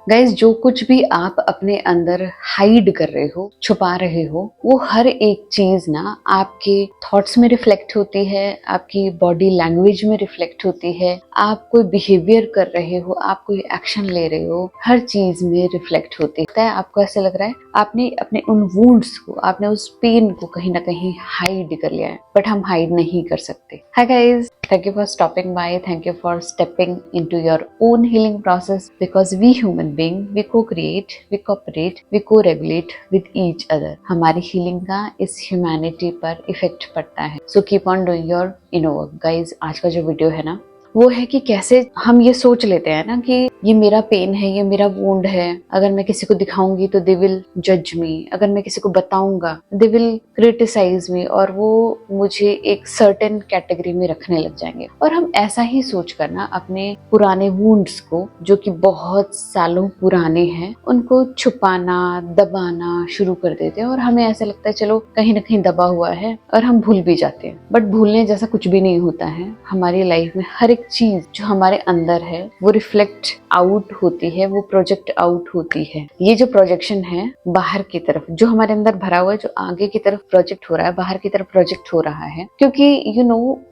Guys, जो कुछ भी आप अपने अंदर हाइड कर रहे हो, छुपा रहे हो, वो हर एक चीज ना आपके थॉट्स में रिफ्लेक्ट होती है, आपकी बॉडी लैंग्वेज में रिफ्लेक्ट होती है, आप कोई बिहेवियर कर रहे हो, आप कोई एक्शन ले रहे हो, हर चीज में रिफ्लेक्ट होती है। आपको ऐसा लग रहा है आपने अपने उन वुंड्स को, आपने उस पेन को कहीं ना कहीं हाइड कर लिया है, बट हम हाइड नहीं कर सकते। Hi guys, thank you for stopping by. Thank you for stepping into your own healing process, because we human being, we co-create, we cooperate, we co-regulate with each other. हमारी healing का इस humanity पर effect पड़ता है। So keep on doing your inner work. Guys, आज का जो video है ना, वो है कि कैसे हम ये सोच लेते हैं ना कि ये मेरा पेन है, ये मेरा वुंड है, अगर मैं किसी को दिखाऊंगी तो दे विल जज मी, अगर मैं किसी को बताऊंगा दे विल क्रिटिसाइज मी, और वो मुझे एक सर्टेन कैटेगरी में रखने लग जाएंगे। और हम ऐसा ही सोच कर ना अपने पुराने वुंड्स को, जो कि बहुत सालों पुराने हैं, उनको छुपाना, दबाना शुरू कर देते हैं। और हमें ऐसा लगता है चलो कहीं ना कहीं दबा हुआ है, और हम भूल भी जाते हैं। बट भूलने जैसा कुछ भी नहीं होता है। हमारी लाइफ में हर एक चीज जो हमारे अंदर है वो रिफ्लेक्ट आउट होती है, वो प्रोजेक्ट आउट होती है। ये जो प्रोजेक्शन है बाहर की तरफ, जो हमारे अंदर भरा हुआ है, जो आगे की तरफ प्रोजेक्ट हो रहा है, बाहर की तरफ प्रोजेक्ट हो रहा है, क्योंकि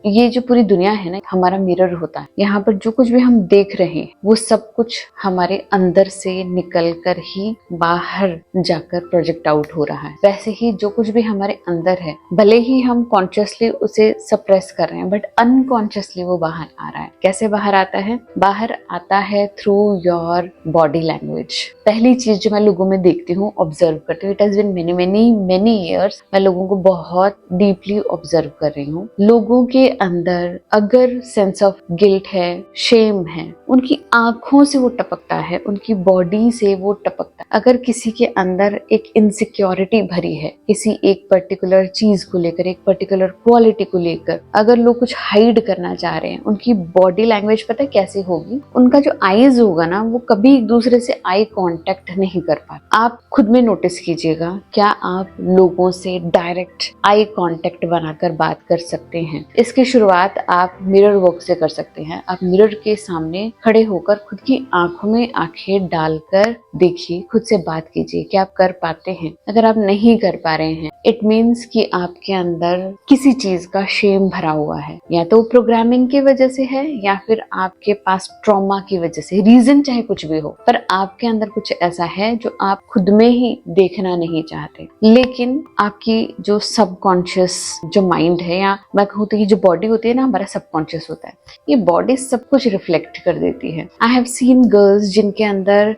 ये जो पूरी दुनिया है ना, हमारा मिरर होता है। यहाँ पर जो कुछ भी हम देख रहे हैं वो सब कुछ हमारे अंदर से निकल कर ही बाहर जाकर प्रोजेक्ट आउट हो रहा है। वैसे ही जो कुछ भी हमारे अंदर है, भले ही हम कॉन्शियसली उसे सप्रेस कर रहे हैं, बट अनकॉन्शियसली वो बाहर आ रहा है। कैसे बाहर आता है? बाहर आता है थ्रू योर बॉडी लैंग्वेज। पहली चीज जो मैं लोगों में देखती हूँ, ऑब्जर्व करती हूँ, it has been many many many years, मैं लोगों को बहुत डीपली ऑब्जर्व कर रही हूँ। लोगों के अंदर अगर सेंस ऑफ गिल्ट है, शेम है, उनकी आंखों से वो टपकता है, उनकी बॉडी से वो टपकता है। अगर किसी के अंदर एक इनसिक्योरिटी भरी है किसी एक पर्टिकुलर चीज को लेकर, एक पर्टिकुलर क्वालिटी को लेकर, अगर लोग कुछ हाइड करना चाह रहे हैं, उनकी बॉडी लैंग्वेज पता है कैसी होगी? उनका जो आईज होगा ना, वो कभी एक दूसरे से आई कांटेक्ट नहीं कर पाते। आप खुद में नोटिस कीजिएगा, क्या आप लोगों से डायरेक्ट आई कांटेक्ट बनाकर बात कर सकते हैं? इसकी शुरुआत आप मिरर वर्क से कर सकते हैं। आप मिरर के सामने खड़े होकर खुद की आंखों में आंखें डालकर देखिए, खुद से बात कीजिए। क्या आप कर पाते हैं? अगर आप नहीं कर पा रहे हैं, इट मीन्स कि आपके अंदर किसी चीज का शेम भरा हुआ है। या तो प्रोग्रामिंग की वजह से है, या फिर आपके पास ट्रॉमा की वजह से। रीजन चाहे कुछ भी हो, पर आपके अंदर कुछ ऐसा है जो आप खुद में ही देखना नहीं चाहते। लेकिन आपकी जो सबकॉन्शियस जो माइंड है, या मैं कहूँ तो ये जो बॉडी होती है ना, हमारा सबकॉन्शियस होता है, ये बॉडी सब कुछ रिफ्लेक्ट कर देती है। आई हैव सीन गर्ल्स जिनके अंदर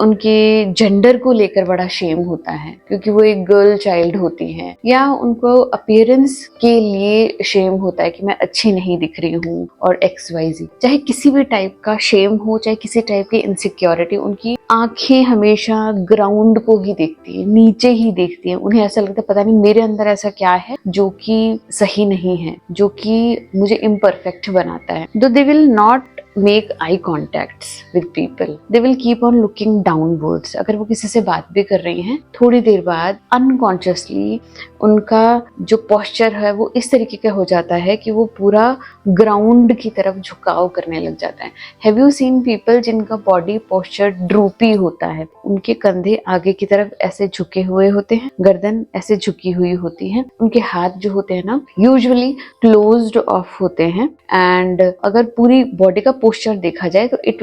उनके जेंडर को लेकर बड़ा शेम होता है, क्योंकि वो एक गर्ल चाइल्ड होती है, या उनको अपीयरेंस के लिए शेम होता है कि मैं अच्छी नहीं दिख रही हूँ, और XYZ। चाहे किसी भी टाइप का शेम हो, चाहे किसी टाइप की इनसिक्योरिटी, उनकी आंखें हमेशा ग्राउंड को ही देखती है, नीचे ही देखती है। उन्हें ऐसा लगता है पता नहीं मेरे अंदर ऐसा क्या है जो कि सही नहीं है, जो कि मुझे इम्परफेक्ट बनाता है। दो they will not make eye contacts with people, they will keep on looking downwards। अगर वो किसी से बात भी कर रही हैं, थोड़ी देर बाद unconsciously उनका जो posture है वो इस तरीके का हो जाता है कि वो पूरा ग्राउंड की तरफ झुकाव करने लग जाता है। Have you seen people जिनका body posture droopy होता है? उनके कंधे आगे की तरफ ऐसे झुके हुए होते हैं, गर्दन ऐसे झुकी हुई होती है, उनके हाथ जो होते हैं ना, यूजुअली क्लोज्ड ऑफ होते हैं। एंड अगर पूरी बॉडी का पोस्चर देखा जाए तो it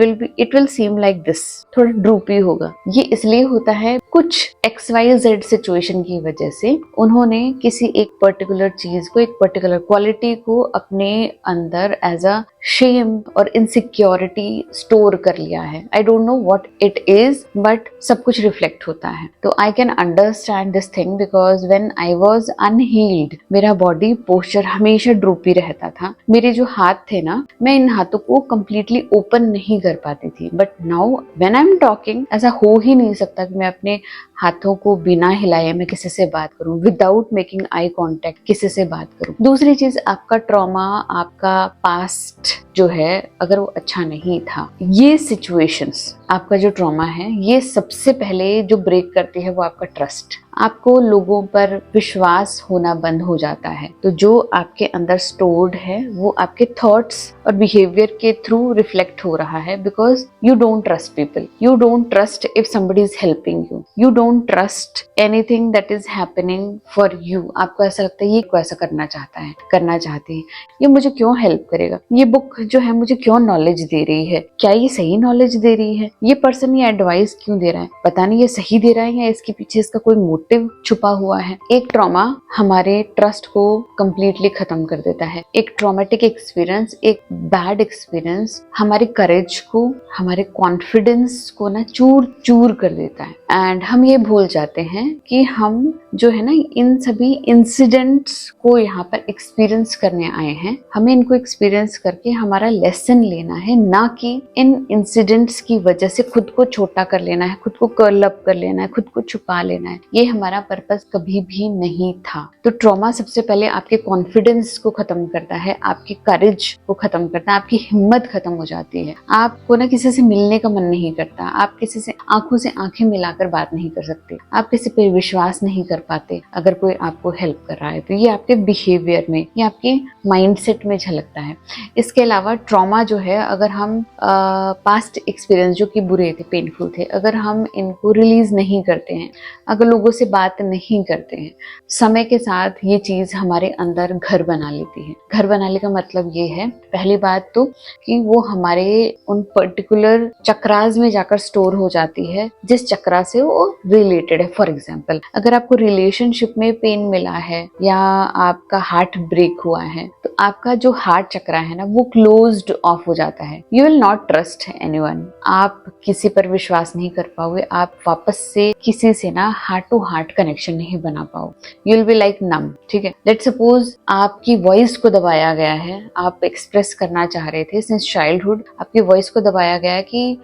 will seem like this, थोड़ा ड्रूपी होगा। ये इसलिए होता है कुछ XYZ सिचुएशन की वजह से उन्होंने किसी एक पर्टिकुलर चीज को, एक पर्टिकुलर क्वालिटी को अपने अंदर एज अ शेम और इनसिक्योरिटी स्टोर कर लिया है। I don't know what it is, but सब कुछ रिफ्लेक्ट होता है। तो I can understand this thing, because when I was unhealed, मेरा बॉडी पोस्चर हमेशा ड्रूपी रहता था। मेरे जो हाथ थे ना, मैं इन हाथों को कंप्लीटली ओपन नहीं कर पाती थी। But now when I am talking, ऐसा हो ही नहीं सकता कि मैं अपने हाथों को बिना हिलाए मैं किसी से बात करूं, विदाउट मेकिंग आई कांटेक्ट किसी से बात करूं। दूसरी चीज, आपका ट्रॉमा, आपका पास्ट जो है, अगर वो अच्छा नहीं था, ये सिचुएशंस, आपका जो ट्रॉमा है, ये सबसे पहले जो ब्रेक करती है वो आपका ट्रस्ट। आपको लोगों पर विश्वास होना बंद हो जाता है। तो जो आपके अंदर स्टोर्ड है वो आपके थॉट्स और बिहेवियर के थ्रू रिफ्लेक्ट हो रहा है, because you don't trust people, you don't trust if somebody is helping you, you don't trust anything that is happening for you. आपको ऐसा लगता है ये को ऐसा करना चाहता है, करना चाहती है, ये मुझे क्यों हेल्प करेगा, ये बुक जो है मुझे क्यों नॉलेज दे रही है, क्या ये सही नॉलेज दे रही है, ये पर्सन ये एडवाइस क्यों दे रहा है, पता नहीं ये सही दे रहा है या इसके पीछे इसका कोई मोटिव छुपा हुआ है। एक ट्रॉमा हमारे ट्रस्ट को कंप्लीटली खत्म कर देता है। एक ट्रॉमेटिक एक्सपीरियंस, एक बैड एक्सपीरियंस हमारे करेज को, हमारे कॉन्फिडेंस को ना चूर चूर कर देता है। एंड हम ये भूल जाते हैं कि हम जो है ना इन सभी इंसिडेंट्स को यहाँ पर एक्सपीरियंस करने आए हैं। हमें इनको एक्सपीरियंस करके हमारा लेसन लेना है, ना कि इन इंसिडेंट्स की वजह से खुद को छोटा कर लेना है, खुद को कर्ल अप कर लेना है, खुद को छुपा लेना है। ये हमारा पर्पस कभी भी नहीं था। तो ट्रॉमा सबसे पहले आपके कॉन्फिडेंस को खत्म करता है, आपके करेज को खत्म करता है, आपकी हिम्मत खत्म हो जाती है। आपको ना किसी से मिलने का मन नहीं करता, आप किसी से आंखों से आंखें मिलाकर बात नहीं कर सकते, आप किसी पर विश्वास नहीं कर पाते अगर कोई आपको हेल्प कर रहा है। तो ये आपके बिहेवियर में, ये आपके माइंडसेट में झलकता है। इसके अलावा ट्रॉमा जो है, अगर हम पास्ट एक्सपीरियंस जो कि बुरे थे, पेनफुल थे, अगर हम इनको रिलीज नहीं करते हैं, अगर लोगों से बात नहीं करते हैं, समय के साथ ये चीज हमारे अंदर घर बना लेती है। घर बनाने का मतलब ये है, पहली बात तो कि वो हमारे उन पर्टिकुलर चक्रास में जाकर स्टोर हो जाती है जिस चक्रा से वो रिलेटेड है। फॉर एग्जाम्पल, अगर आपको रिलेशनशिप में पेन मिला है या आपका हार्ट ब्रेक हुआ है, तो आपका जो हार्ट चक्रा है ना वो क्लोज्ड ऑफ हो जाता है। You will not trust anyone, आप किसी पर विश्वास नहीं कर पाओगे, आप वापस से किसी से ना हार्ट टू हार्ट कनेक्शन नहीं बना पाओ। यू विल बी लाइक नम। ठीक है, लेट्स सपोज आपकी वॉइस को दबाया गया है, आप एक्सप्रेस करना चाह रहे थे सिंस चाइल्डहुड, आपकी वॉइस को दबाया गया कि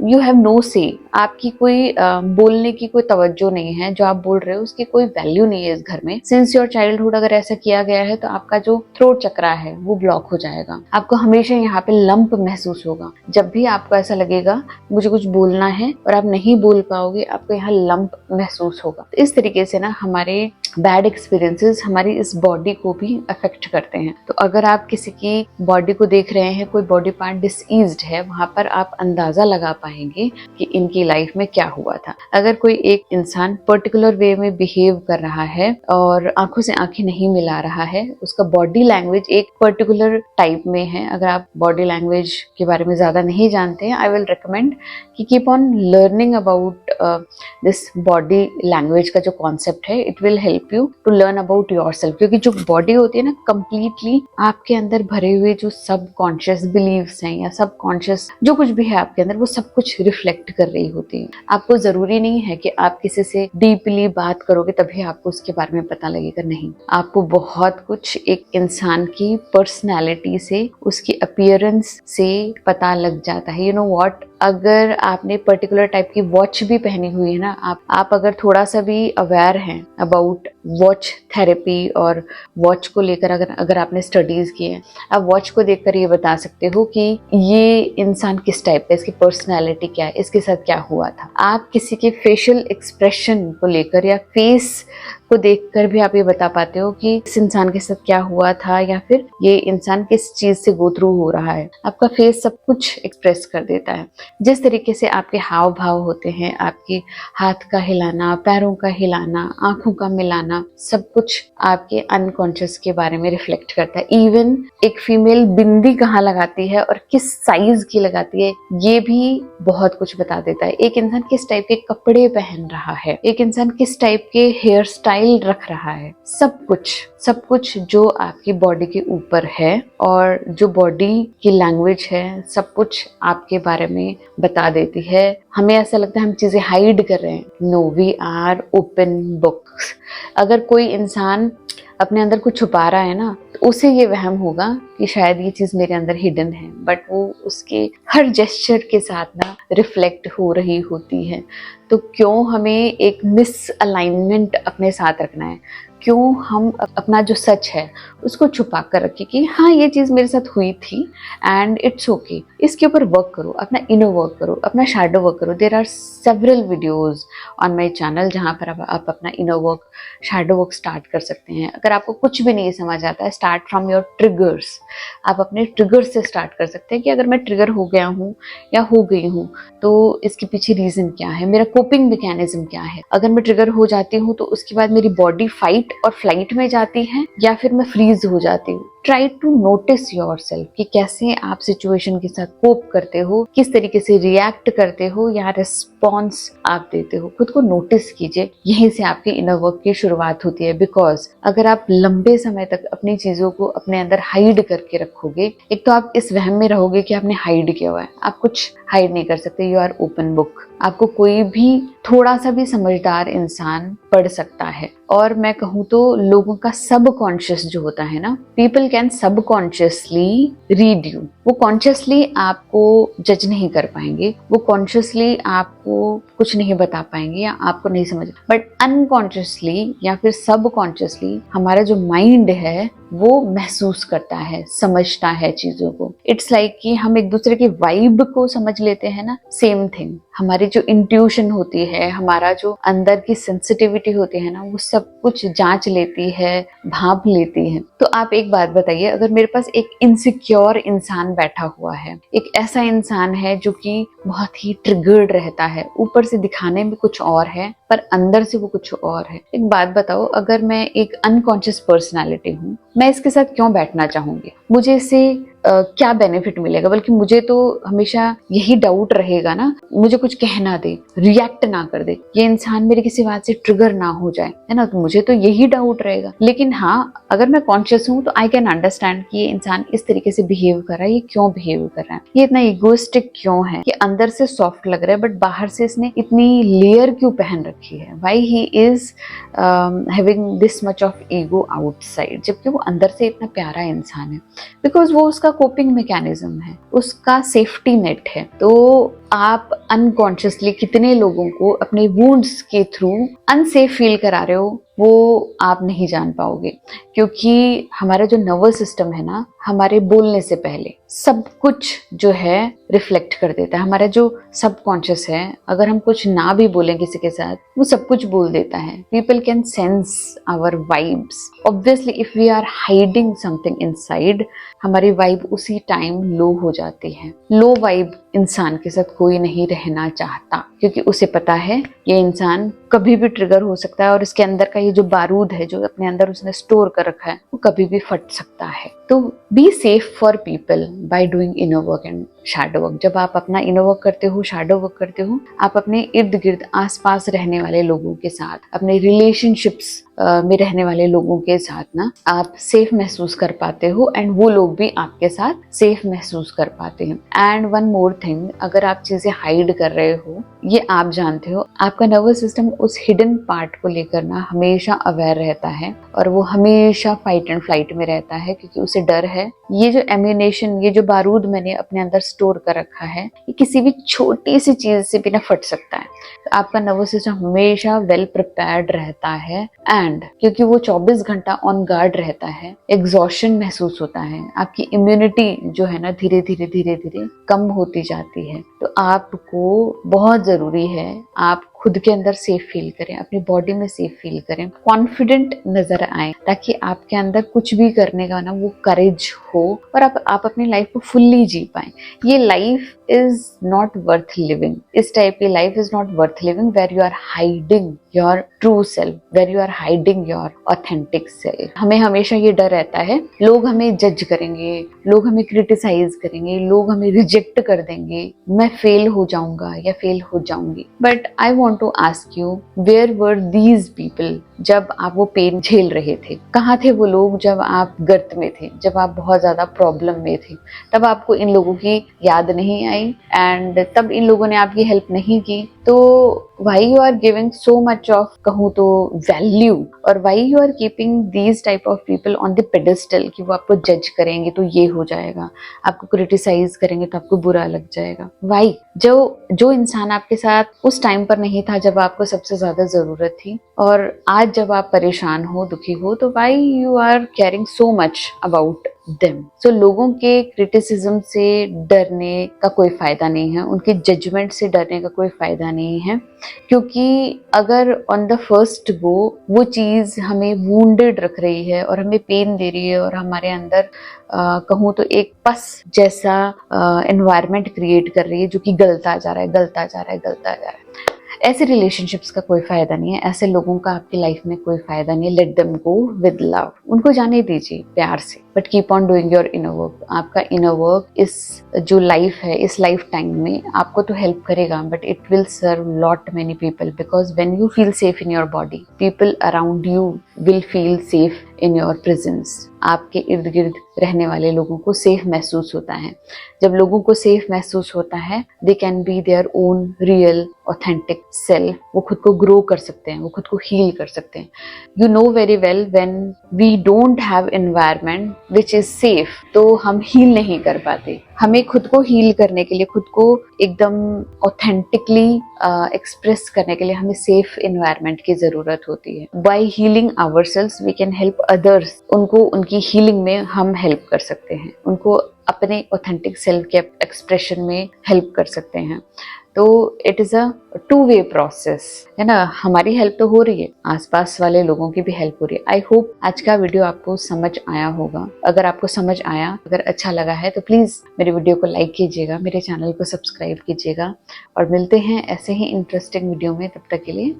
यू हैव नो से, आपकी कोई बोलने की कोई तवज्जो नहीं है, जो आप बोल रहे हो उसकी कोई वैल्यू नहीं है इस घर में। सिंस योर चाइल्डहुड अगर ऐसा किया गया है तो आपका जो थ्रोट चक्रा है वो ब्लॉक हो जाएगा। आपको हमेशा यहाँ पे लंप महसूस होगा। जब भी आपको ऐसा लगेगा मुझे कुछ बोलना है और आप नहीं बोल पाओगे, आपको यहाँ लंप महसूस होगा। तो इस तरीके से ना हमारे बैड एक्सपीरियंसेस हमारी इस बॉडी को भी अफेक्ट करते हैं। तो अगर आप किसी की बॉडी को देख रहे हैं, कोई बॉडी पार्ट डिसईज्ड है, वहां पर आप अंदाजा लगा पाएंगे कि इनकी लाइफ में क्या हुआ था। अगर कोई एक इंसान पर्टिकुलर वे में बिहेव कर रहा है और आंखों से आंखें नहीं मिला रहा है, उसका बॉडी लैंग्वेज एक पर्टिकुलर टाइप में है। अगर आप बॉडी लैंग्वेज के बारे में ज्यादा नहीं जानते हैं, आई विल रिकमेंड कि keep on learning about this body language का जो कॉन्सेप्ट है, it will help you to learn about yourself. क्योंकि जो बॉडी होती है ना, कंप्लीटली आपके अंदर भरे हुए जो सब कॉन्शियस बिलीव्स हैं या सब कॉन्शियस जो कुछ भी है आपके अंदर, वो सब कुछ रिफ्लेक्ट कर रही होती है। आपको जरूरी नहीं है कि आप किसी से डीपली बात करोगे तभी आपको उसके बारे में पता लगेगा, नहीं। आपको बहुत कुछ एक इंसान की पर्सनैलिटी से, उसकी अपीयरेंस से पता लग जाता है। यू नो व्हाट, अगर आपने पर्टिकुलर टाइप की वॉच भी पहनी हुई है ना, आप अगर थोड़ा सा भी अवेयर हैं अबाउट वॉच थेरेपी और वॉच को लेकर अगर आपने स्टडीज की है, आप वॉच को देखकर ये बता सकते हो कि ये इंसान किस टाइप का, इसकी पर्सनैलिटी क्या है, इसके साथ क्या हुआ था। आप किसी के फेशियल एक्सप्रेशन को लेकर या फेस को देखकर भी आप ये बता पाते हो कि इस इंसान के साथ क्या हुआ था या फिर ये इंसान किस चीज से गो थ्रू हो रहा है। आपका फेस सब कुछ एक्सप्रेस कर देता है। जिस तरीके से आपके हाव भाव होते हैं, आपके हाथ का हिलाना, पैरों का हिलाना, आंखों का मिलाना, सब कुछ आपके अनकॉन्शियस के बारे में रिफ्लेक्ट करता है। इवन एक फीमेल बिंदी कहाँ लगाती है और किस साइज की लगाती है, ये भी बहुत कुछ बता देता है। एक इंसान किस टाइप के कपड़े पहन रहा है, एक इंसान किस टाइप के हेयर स्टाइल रख रहा है, सब कुछ जो आपकी बॉडी के ऊपर है और जो बॉडी की लैंग्वेज है, सब कुछ आपके बारे में बता देती है। हमें ऐसा लगता है हम चीजें हाइड कर रहे हैं, no, we are open books. अगर कोई इंसान अपने अंदर कुछ छुपा रहा है ना, तो उसे ये वहम होगा कि शायद ये चीज मेरे अंदर हिडन है, बट वो उसके हर जेस्चर के साथ ना रिफ्लेक्ट हो रही होती है। तो क्यों हमें एक मिस अलाइनमेंट अपने साथ रखना है, क्यों हम अपना जो सच है उसको छुपा कर रखें कि हाँ ये चीज़ मेरे साथ हुई थी एंड इट्स ओके। इसके ऊपर वर्क करो, अपना इनर वर्क करो, अपना शैडो वर्क करो। There are several videos on my channel जहाँ पर आप अपना inner work, shadow work start कर सकते हैं। अगर आपको कुछ भी नहीं समझ आता है, स्टार्ट फ्रॉम योर ट्रिगर्स। आप अपने ट्रिगर्स से स्टार्ट कर सकते हैं कि अगर मैं ट्रिगर हो गया हूँ या हो गई हूँ तो इसके पीछे रीजन क्या है, मेरा कोपिंग मैकेनिज्म क्या है। अगर मैं ट्रिगर हो जाती हूँ तो उसके बाद मेरी बॉडी फाइट और फ्लाइट में जाती है या फिर मैं फ्रीज हो जाती हूँ। Try to notice your self कि कैसे आप सिचुएशन के साथ कोप करते हो, किस तरीके से रिएक्ट करते हो या रिस्पॉन्स आप देते हो। खुद को नोटिस कीजिए, यहीं से आपके इनर वर्क की शुरुआत होती है। बिकॉज अगर आप लंबे समय तक अपनी चीजों को अपने अंदर हाइड करके रखोगे, एक तो आप इस वहम में रहोगे कि आपने हाइड किया हुआ है। आप कुछ हाइड नहीं कर सकते, यू आर ओपन बुक। आपको कोई भी थोड़ा सा भी समझदार इंसान पढ़ सकता है। और मैं कहूँ तो लोगों का सबकॉन्शियस जो होता है ना, people can subconsciously read you. वो कॉन्शियसली आपको जज नहीं कर पाएंगे, वो कॉन्शियसली आपको कुछ नहीं बता पाएंगे या आपको नहीं समझ, बट अनकॉन्शियसली या फिर सबकॉन्शियसली हमारा जो माइंड है वो महसूस करता है, समझता है चीजों को। इट्स लाइक कि हम एक दूसरे की वाइब को समझ लेते हैं ना, सेम थिंग। हमारी जो इंट्यूशन होती है, हमारा जो अंदर की सेंसिटिविटी होती है ना, वो सब कुछ जांच लेती है, भांप लेती है। तो आप एक बात बताइए, अगर मेरे पास एक इनसिक्योर इंसान बैठा हुआ है, एक ऐसा इंसान है जो कि बहुत ही ट्रिगर्ड रहता है, ऊपर से दिखाने में कुछ और है पर अंदर से वो कुछ और है। एक बात बताओ, अगर मैं एक अनकॉन्शियस पर्सनालिटी हूँ, मैं इसके साथ क्यों बैठना चाहूंगी? मुझे इससे क्या बेनिफिट मिलेगा? बल्कि मुझे तो हमेशा यही डाउट रहेगा ना, मुझे कुछ कहना दे, रिएक्ट ना कर दे, ये इंसान मेरी किसी बात से ट्रिगर ना हो जाए, है ना। तो मुझे तो यही डाउट रहेगा। लेकिन हाँ, अगर मैं कॉन्शियस हूँ तो आई कैन अंडरस्टैंड कि ये इंसान इस तरीके से बिहेव कर रहा है, ये क्यों बिहेव कर रहा है, ये इतना इगोइस्टिक क्यों है, ये अंदर से सॉफ्ट लग रहा है बट बाहर से इसने इतनी लेयर क्यों पहन रखी है, why he is having this much of ego outside, जबकि वो अंदर से इतना प्यारा इंसान है। बिकॉज वो उसका कोपिंग मैकेनिज्म है, उसका सेफ्टी नेट है। तो आप अनकॉन्शियसली कितने लोगों को अपने वुंड्स के थ्रू अनसेफ फील करा रहे हो वो आप नहीं जान पाओगे। क्योंकि हमारा जो नर्वस सिस्टम है ना, हमारे बोलने से पहले सब कुछ जो है रिफ्लेक्ट कर देता है। हमारा जो सबकॉन्शियस है, अगर हम कुछ ना भी बोलें किसी के साथ, वो सब कुछ बोल देता है। People can sense our vibes. Obviously if we are hiding something inside, हमारी वाइब उसी टाइम लो हो जाती है। लो वाइब इंसान के साथ कोई नहीं रहना चाहता, क्योंकि उसे पता है ये इंसान कभी भी ट्रिगर हो सकता है और इसके अंदर का ये जो बारूद है जो अपने अंदर उसने स्टोर कर रखा है, वो कभी भी फट सकता है। तो be safe for people by doing inner work and shadow work. जब आप अपना इनर वर्क करते हो, शैडो वर्क करते हो, आप अपने इर्द गिर्द आसपास रहने वाले लोगों के साथ, अपने रिलेशनशिप्स में रहने वाले लोगों के साथ ना आप सेफ महसूस कर पाते हो एंड वो लोग भी आपके साथ सेफ महसूस कर पाते हैं। एंड वन मोर थिंग, अगर आप चीजें हाइड कर रहे हो, ये आप जानते हो, आपका नर्वस सिस्टम उस हिडन पार्ट को लेकर ना हमेशा अवेयर रहता है और वो हमेशा फाइट एंड फ्लाइट में रहता है, क्योंकि उसे डर है ये जो एम्यूनेशन, ये जो बारूद मैंने अपने अंदर स्टोर कर रखा है, ये किसी भी छोटी सी चीज से भी ना फट सकता है। आपका नर्वस सिस्टम हमेशा वेल प्रिपेयर्ड रहता है एंड क्योंकि वो 24 घंटा ऑन गार्ड रहता है, एग्जॉशन महसूस होता है, आपकी इम्यूनिटी जो है ना धीरे धीरे धीरे धीरे कम होती जाती है। तो आपको बहुत जरूरी है आप खुद के अंदर सेफ फील करें, अपनी बॉडी में सेफ फील करें, कॉन्फिडेंट नजर आए, ताकि आपके अंदर कुछ भी करने का ना वो करेज हो और आप अपनी लाइफ को फुल्ली जी पाएं। ये life is not worth living, इस टाइप की life is not worth living where you are hiding your true self, where you are hiding your authentic self. हमें हमेशा ये डर रहता है लोग हमें जज करेंगे, लोग हमें क्रिटिसाइज करेंगे, लोग हमें रिजेक्ट कर देंगे, मैं फेल हो जाऊंगा या फेल हो जाऊंगी। But I want to ask you, where were these people जब आप वो पेन झेल रहे थे? कहाँ थे वो लोग जब आप गर्त में थे, जब आप बहुत ज्यादा प्रॉब्लम में थे? तब आपको इन लोगों की याद नहीं आई एंड तब इन लोगों ने आपकी हेल्प नहीं की। तो why you are giving so much of कहूँ तो वैल्यू, और why you are keeping these type of people on the pedestal कि वो आपको जज करेंगे तो ये हो जाएगा, आपको क्रिटिसाइज करेंगे तो आपको बुरा लग जाएगा? why? जो इंसान आपके साथ उस टाइम पर नहीं नहीं था जब आपको सबसे ज्यादा जरूरत थी, और आज जब आप परेशान हो, दुखी हो, तो why you are caring so much about them. So लोगों के क्रिटिसिज्म से डरने का कोई फायदा नहीं है, उनके जजमेंट से डरने का कोई फायदा नहीं है, क्योंकि अगर ऑन द फर्स्ट गो वो चीज हमें वुंडेड रख रही है और हमें पेन दे रही है और हमारे अंदर कहूँ तो एक पस जैसा एनवायरनमेंट क्रिएट कर रही है जो कि गलता जा रहा है, गलता जा रहा है, गलता जा रहा है, ऐसे रिलेशनशिप्स का कोई फायदा नहीं है, ऐसे लोगों का आपकी लाइफ में कोई फायदा नहीं है। Let them go with love, उनको जाने दीजिए प्यार से, but keep on doing your inner work. आपका इनर वर्क इस जो लाइफ है, इस लाइफ टाइम में आपको तो हेल्प करेगा, but it will serve lot many people, because when you feel safe in your body, people around you will feel safe in your presence. आपके इर्द गिर्द रहने वाले लोगों को सेफ महसूस होता है। जब लोगों को सेफ महसूस होता है, they can be their own real authentic self. वो खुद को ग्रो कर सकते हैं, वो खुद को हील कर सकते हैं। You know very well when we don't have environment which is safe, तो हम हील नहीं कर पाते। हमें खुद को हील करने के लिए, खुद को एकदम ऑथेंटिकली एक्सप्रेस करने के लिए हमें सेफ एनवायरनमेंट की जरूरत होती है। By healing ourselves we can help others. उनको उनकी हीलिंग में हम हेल्प कर सकते हैं, उनको अपने ऑथेंटिक सेल्फ के एक्सप्रेशन में हेल्प कर सकते हैं। तो it is a two way process, है ना। हमारी हेल्प तो हो रही है, आसपास वाले लोगों की भी हेल्प हो रही है। आई होप आज का वीडियो आपको समझ आया होगा। अगर आपको समझ आया, अगर अच्छा लगा है, तो प्लीज मेरे वीडियो को लाइक कीजिएगा, मेरे चैनल को सब्सक्राइब कीजिएगा, और मिलते हैं ऐसे ही इंटरेस्टिंग वीडियो में। तब तक के लिए